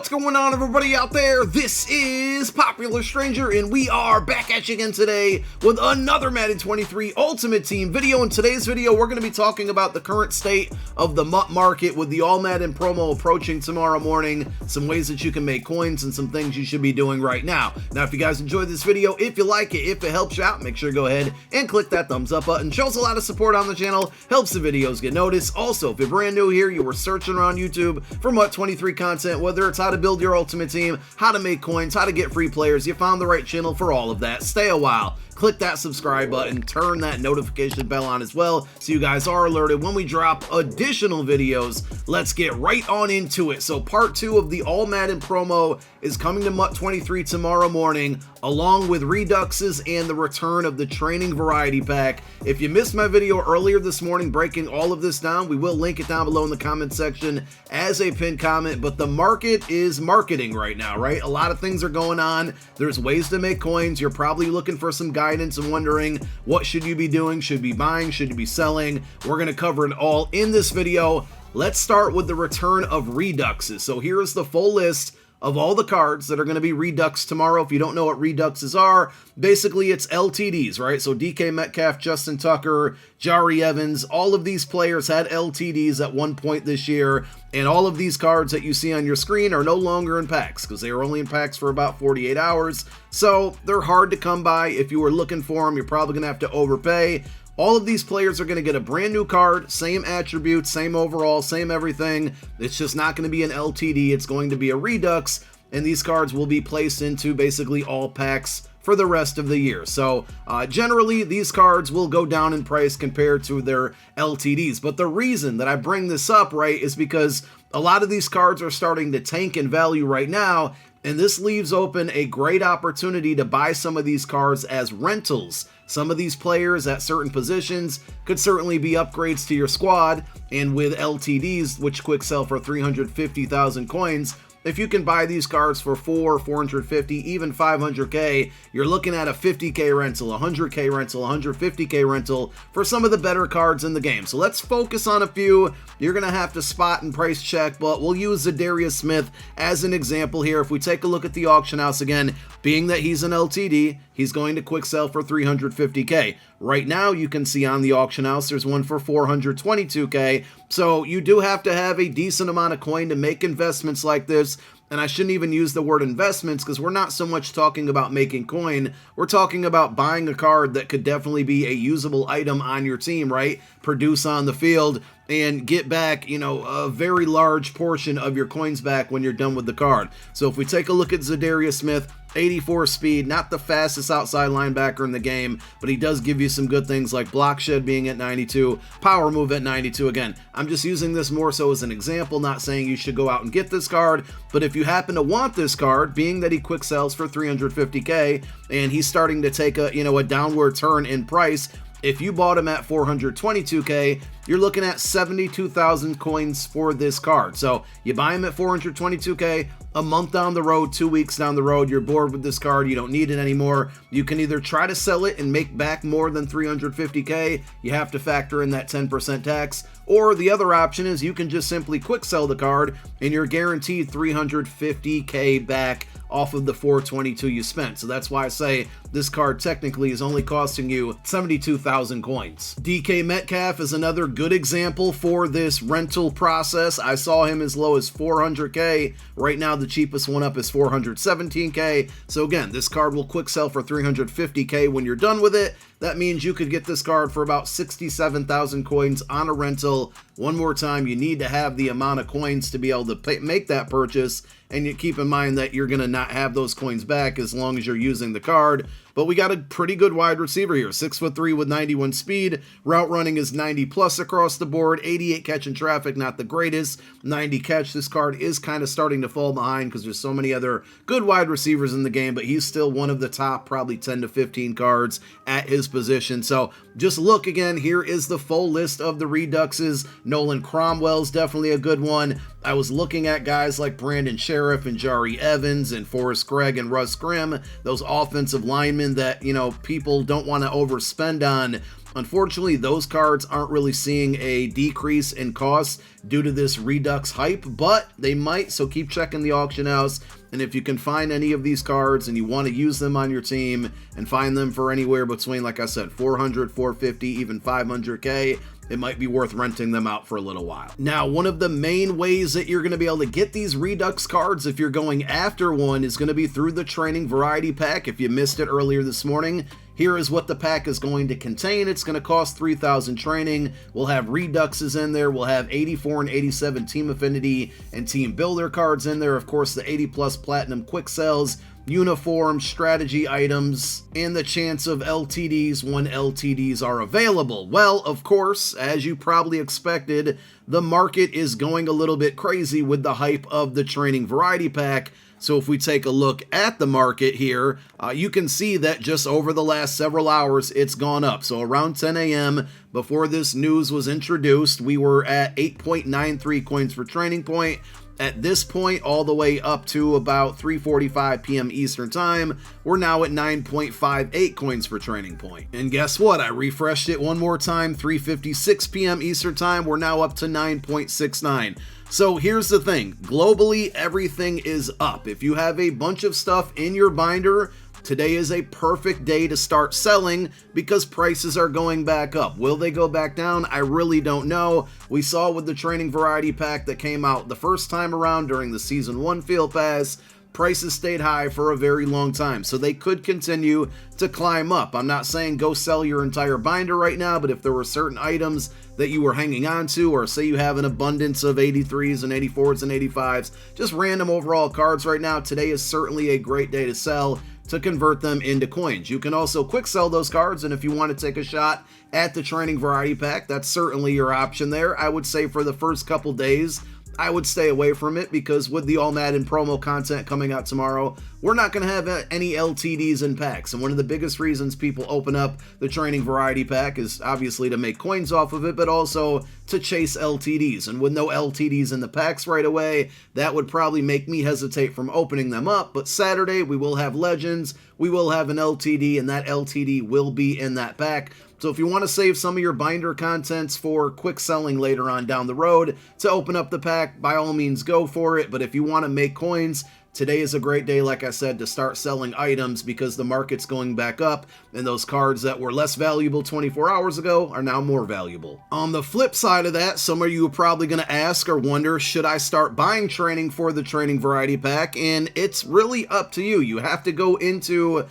What's going on, everybody out there? This is Popular Stranger, and we are back at you again today with another Madden 23 Ultimate Team video. In today's video, we're going to be talking about the current state of the MUT market with the All-Madden promo approaching tomorrow morning, some ways that you can make coins, and some things you should be doing right now. Now, if you guys enjoyed this video, if you like it, if it helps you out, make sure to go ahead and click that thumbs up button. Shows a lot of support on the channel, helps the videos get noticed. Also, if you're brand new here, you were searching around YouTube for MUT 23 content, whether it's how to build your ultimate team, how to make coins, how to get free players, you found the right channel for all of that. Stay a while. Click that subscribe button, turn that notification bell on as well so you guys are alerted when we drop additional videos. Let's get right on into it. So part 2 of the All-Madden promo is coming to MUT 23 tomorrow morning, along with Reduxes and the return of the training variety pack. If you missed my video earlier this morning breaking all of this down, we will link it down below in the comment section as a pinned comment, but the market is marketing right now, right? A lot of things are going on. There's ways to make coins. You're probably looking for some guidance and wondering what should you be doing, should you be buying, should you be selling. We're going to cover it all in this video. Let's start with the return of Reduxes. So here's the full list of all the cards that are going to be Redux tomorrow. If you don't know what Reduxes are, basically it's LTDs, right? So DK Metcalf, Justin Tucker, Jari Evans, all of these players had LTDs at one point this year, and all of these cards that you see on your screen are no longer in packs because they were only in packs for about 48 hours. So they're hard to come by. If you were looking for them, you're probably going to have to overpay. All of these players are going to get a brand new card, same attributes, same overall, same everything. It's just not going to be an LTD. It's going to be a Redux, and these cards will be placed into basically all packs for the rest of the year. So generally, these cards will go down in price compared to their LTDs. But the reason that I bring this up, right, is because a lot of these cards are starting to tank in value right now, and this leaves open a great opportunity to buy some of these cards as rentals. Some of these players at certain positions could certainly be upgrades to your squad, and with LTDs, which quick sell for 350,000 coins, if you can buy these cards for 450, even 500k, you're looking at a 50k rental, 100k rental, 150k rental for some of the better cards in the game. So let's focus on a few. You're going to have to spot and price check, but we'll use Zadarius Smith as an example here. If we take a look at the auction house again, being that he's an LTD, he's going to quick sell for 350k. Right now, you can see on the auction house, there's one for 422k. So you do have to have a decent amount of coin to make investments like this. And I shouldn't even use the word investments because we're not so much talking about making coin. We're talking about buying a card that could definitely be a usable item on your team, right? Produce on the field and get back, you know, a very large portion of your coins back when you're done with the card. So if we take a look at Zadarius Smith, 84 speed, not the fastest outside linebacker in the game, but he does give you some good things like block shed being at 92, power move at 92. Again, I'm just using this more so as an example, not saying you should go out and get this card, but if you happen to want this card, being that he quick sells for 350k and he's starting to take a, a downward turn in price, if you bought him at 422k, you're looking at 72,000 coins for this card. So you buy him at 422k, a month down the road, 2 weeks down the road, you're bored with this card, you don't need it anymore. You can either try to sell it and make back more than 350k, you have to factor in that 10% tax, or the other option is you can just simply quick sell the card and you're guaranteed 350k back off of the 422 you spent. So that's why I say this card technically is only costing you 72,000 coins. DK Metcalf is another good example for this rental process. I saw him as low as 400k. Right now the cheapest one up is 417k. So again, this card will quick sell for 350k when you're done with it. That means you could get this card for about 67,000 coins on a rental. One more time, you need to have the amount of coins to be able to make that purchase, and you keep in mind that you're going to not have those coins back as long as you're using the card. But we got a pretty good wide receiver here, 6'3" with 91 speed. Route running is 90 plus across the board. 88 catch in traffic, not the greatest. 90 catch. This card is kind of starting to fall behind because there's so many other good wide receivers in the game, but he's still one of the top probably 10 to 15 cards at his position. So just look again. Here is the full list of the Reduxes. Nolan Cromwell's definitely a good one. I was looking at guys like Brandon Sheriff and Jari Evans and Forrest Gregg and Russ Grimm, those offensive linemen linemen that, you know, people don't want to overspend on. Unfortunately, those cards aren't really seeing a decrease in cost due to this Redux hype, but they might, so keep checking the auction house. And if you can find any of these cards and you want to use them on your team and find them for anywhere between, like I said, 400, 450, even 500K, it might be worth renting them out for a little while. Now, one of the main ways that you're going to be able to get these Redux cards if you're going after one is going to be through the training variety pack. If you missed it earlier this morning, here is what the pack is going to contain. It's going to cost 3,000 training. We'll have Reduxes in there. We'll have 84 and 87 Team Affinity and Team Builder cards in there. Of course, the 80 plus Platinum Quick Sells, uniform, strategy items, and the chance of LTDs when LTDs are available. Well, of course, as you probably expected, the market is going a little bit crazy with the hype of the training variety pack. So if we take a look at the market here, you can see that just over the last several hours, it's gone up. So around 10 a.m., before this news was introduced, we were at 8.93 coins per training point. At this point, all the way up to about 3:45 p.m. Eastern Time, we're now at 9.58 coins per training point. And guess what? I refreshed it one more time, 3:56 p.m. Eastern Time, we're now up to 9.69. So here's the thing, globally, everything is up. If you have a bunch of stuff in your binder, today is a perfect day to start selling because prices are going back up. Will they go back down? I really don't know. We saw with the training variety pack that came out the first time around during the Season 1 Field Pass, prices stayed high for a very long time, so they could continue to climb up. I'm not saying go sell your entire binder right now, but if there were certain items that you were hanging on to, or say you have an abundance of 83s and 84s and 85s, just random overall cards right now, today is certainly a great day to sell to convert them into coins. You can also quick sell those cards, and if you want to take a shot at the training variety pack, that's certainly your option there. I would say for the first couple days, I would stay away from it because with the All-Madden promo content coming out tomorrow, we're not going to have any LTDs in packs. And one of the biggest reasons people open up the training variety pack is obviously to make coins off of it, but also to chase LTDs. And with no LTDs in the packs right away, that would probably make me hesitate from opening them up. But Saturday, we will have Legends, we will have an LTD, and that LTD will be in that pack. So if you want to save some of your binder contents for quick selling later on down the road to open up the pack, by all means go for it. But if you want to make coins, today is a great day, like I said, to start selling items because the market's going back up and those cards that were less valuable 24 hours ago are now more valuable. On the flip side of that, some of you are probably going to ask or wonder, should I start buying training for the training variety pack? And it's really up to you. You have to go into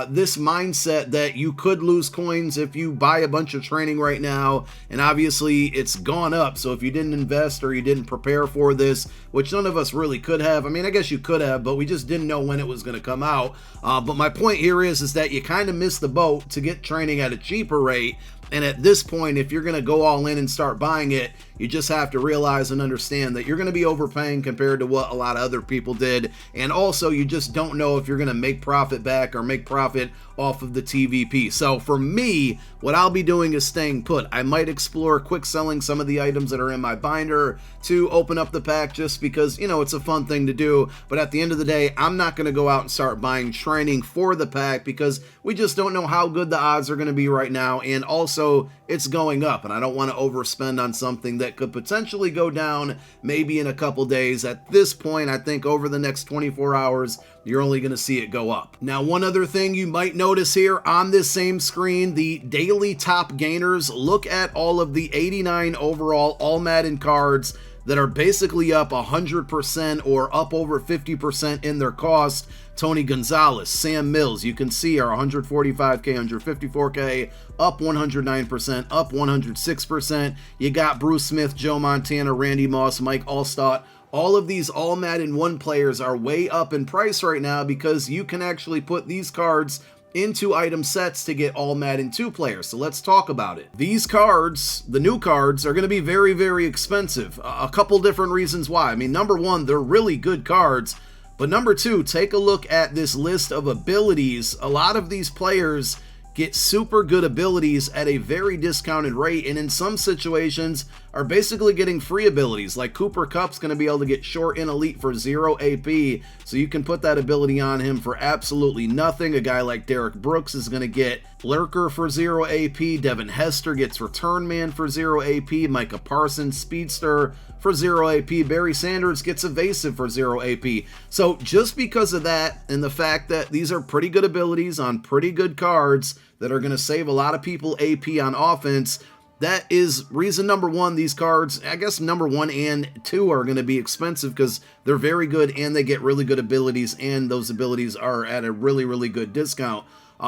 this mindset that you could lose coins if you buy a bunch of training right now, and obviously it's gone up. So if you didn't invest or you didn't prepare for this, which none of us really could have, I mean, I guess you could have, but we just didn't know when it was going to come out. But my point here is that you kind of missed the boat to get training at a cheaper rate. And at this point, if you're going to go all in and start buying it, you just have to realize and understand that you're going to be overpaying compared to what a lot of other people did. And also, you just don't know if you're going to make profit back or make profit off of the TVP. So for me, what I'll be doing is staying put. I might explore quick selling some of the items that are in my binder to open up the pack just because, you know, it's a fun thing to do. But at the end of the day, I'm not going to go out and start buying training for the pack because we just don't know how good the odds are going to be right now. And also, it's going up, and I don't want to overspend on something that could potentially go down maybe in a couple days. At this point, I think over the next 24 hours, you're only going to see it go up. Now, one other thing you might notice here on this same screen, the daily top gainers, look at all of the 89 overall All-Madden cards that are basically up 100% or up over 50% in their cost. Tony Gonzalez, Sam Mills, you can see are 145K, 154K, up 109%, up 106%. You got Bruce Smith, Joe Montana, Randy Moss, Mike Allstott. All of these All-Madden 1 players are way up in price right now because you can actually put these cards into item sets to get All-Madden 2 players. So let's talk about it. These cards, the new cards, are going to be very, very expensive. A couple different reasons why. I mean, number one, they're really good cards. But number two, take a look at this list of abilities. A lot of these players get super good abilities at a very discounted rate, and in some situations are basically getting free abilities. Like Cooper Kupp's going to be able to get short and elite for 0 AP, so you can put that ability on him for absolutely nothing. A guy like Derek Brooks is going to get Lurker for 0 AP, Devin Hester gets Return Man for 0 AP, Micah Parsons Speedster for 0 AP, Barry Sanders gets Evasive for 0 AP. So just because of that, and the fact that these are pretty good abilities on pretty good cards that are going to save a lot of people AP on offense, that is reason number one. These cards, I guess number 1 and 2 are going to be expensive because they're very good and they get really good abilities, and those abilities are at a really good discount.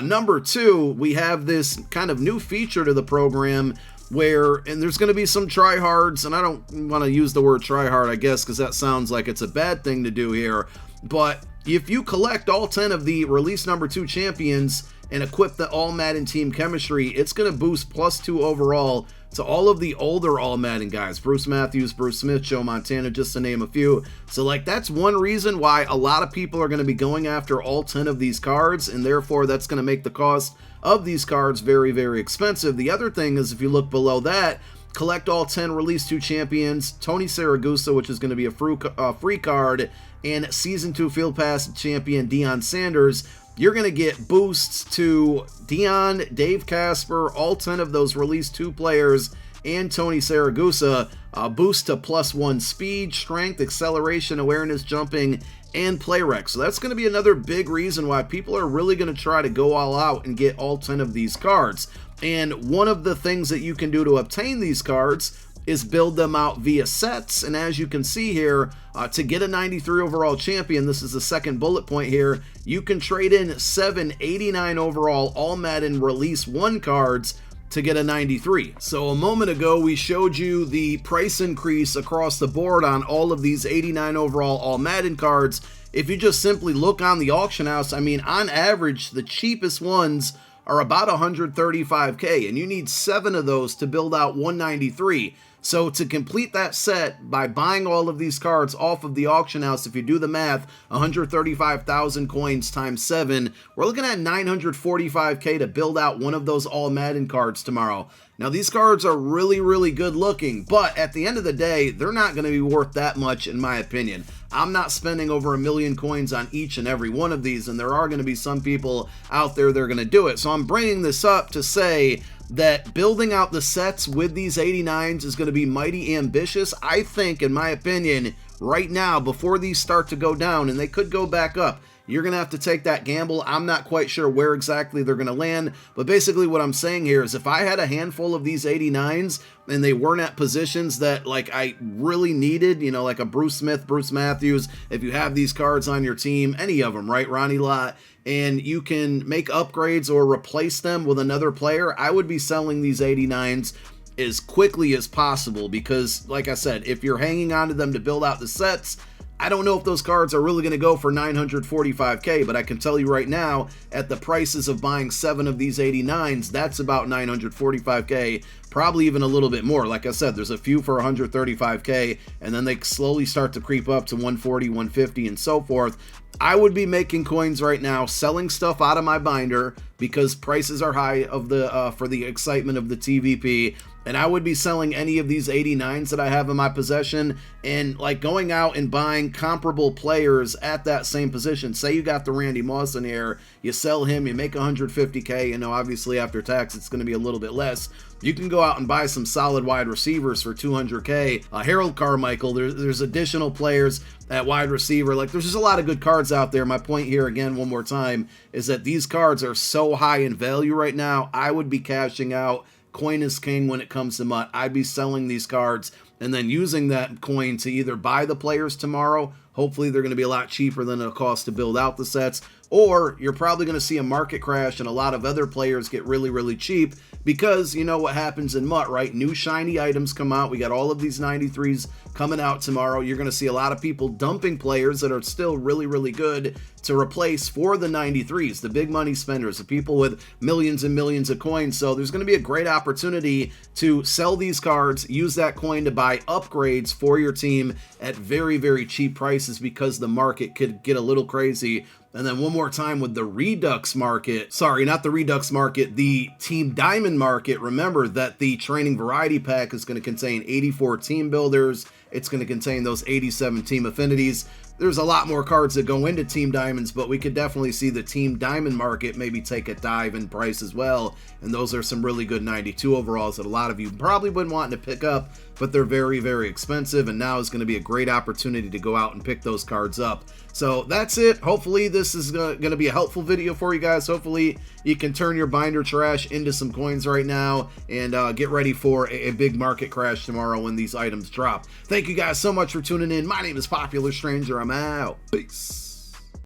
Number 2, we have this kind of new feature to the program where, and there's going to be some tryhards, and I don't want to use the word tryhard, I guess, because that sounds like it's a bad thing to do here, but if you collect all 10 of the release number 2 champions and equip the All-Madden team chemistry, it's going to boost +2 overall to all of the older All-Madden guys. Bruce Matthews, Bruce Smith, Joe Montana, just to name a few. So like, that's one reason why a lot of people are going to be going after all 10 of these cards, and therefore that's going to make the cost of these cards very expensive. The other thing is, if you look below that, collect all 10 release 2 champions, Tony Saragusa, which is going to be a free card, and Season 2 Field Pass champion Deion Sanders. You're going to get boosts to Deion, Dave Casper, all 10 of those release 2 players, and Tony Saragusa. Boost to +1 speed, strength, acceleration, awareness, jumping, and play rec. So that's going to be another big reason why people are really going to try to go all out and get all 10 of these cards. And one of the things that you can do to obtain these cards is build them out via sets. And as you can see here, to get a 93 overall champion, this is the second bullet point here, you can trade in 7 89 overall All-Madden Release 1 cards to get a 93. So a moment ago we showed you the price increase across the board on all of these 89 overall All-Madden cards. If you just simply look on the auction house, I mean, on average the cheapest ones are about 135k, and you need 7 of those to build out 193. So to complete that set by buying all of these cards off of the auction house, if you do the math, 135,000 coins times 7, we're looking at 945k to build out one of those All-Madden cards tomorrow. Now these cards are really good looking, but at the end of the day, they're not going to be worth that much in my opinion. I'm not spending over 1 million coins on each and every one of these, and there are going to be some people out there that are going to do it. So I'm bringing this up to say that building out the sets with these 89s is going to be mighty ambitious. I think, in my opinion, right now, before these start to go down, and they could go back up, you're going to have to take that gamble. I'm not quite sure where exactly they're going to land, but basically what I'm saying here is if I had a handful of these 89s and they weren't at positions that like I really needed, you know, like a Bruce Smith, Bruce Matthews, if you have these cards on your team, any of them, right, Ronnie Lott, and you can make upgrades or replace them with another player, I would be selling these 89s as quickly as possible because, like I said, if you're hanging on to them to build out the sets, I don't know if those cards are really going to go for 945k, but I can tell you right now, at the prices of buying 7 of these 89s, that's about 945k, probably even a little bit more. Like I said, there's a few for 135k, and then they slowly start to creep up to 140, 150, and so forth. I would be making coins right now, selling stuff out of my binder because prices are high of the for the excitement of the TVP, and I would be selling any of these 89s that I have in my possession and like going out and buying comparable players at that same position. Say you got the Randy Moss in here, you sell him, you make 150k, you know, obviously after tax it's going to be a little bit less. You can go out and buy some solid wide receivers for 200k. Harold Carmichael, there's additional players at wide receiver. Like, there's just a lot of good cards out there. My point here, again, one more time, is that these cards are so high in value right now, I would be cashing out. Coin is king when it comes to MUT. I'd be selling these cards and then using that coin to either buy the players tomorrow. Hopefully they're going to be a lot cheaper than it'll cost to build out the sets, or you're probably going to see a market crash and a lot of other players get really cheap because you know what happens in MUT, right? New shiny items come out. We got all of these 93s coming out tomorrow. You're going to see a lot of people dumping players that are still really good to replace for the 93s, the big money spenders, the people with millions and millions of coins. So there's going to be a great opportunity to sell these cards, use that coin to buy upgrades for your team at very cheap prices because the market could get a little crazy And then one more time with the Redux market, sorry, not the Redux market, the Team Diamond market. Remember that the training variety pack is going to contain 84 team builders. It's going to contain those 87 team affinities. There's a lot more cards that go into Team Diamonds, but we could definitely see the Team Diamond market maybe take a dive in price as well. And those are some really good 92 overalls that a lot of you probably wouldn't want to pick up, but they're very, very expensive. And now is going to be a great opportunity to go out and pick those cards up. So that's it. Hopefully this is going to be a helpful video for you guys. Hopefully you can turn your binder trash into some coins right now and get ready for a big market crash tomorrow when these items drop. Thank you guys so much for tuning in. My name is Popular Stranger. I'm out. Peace.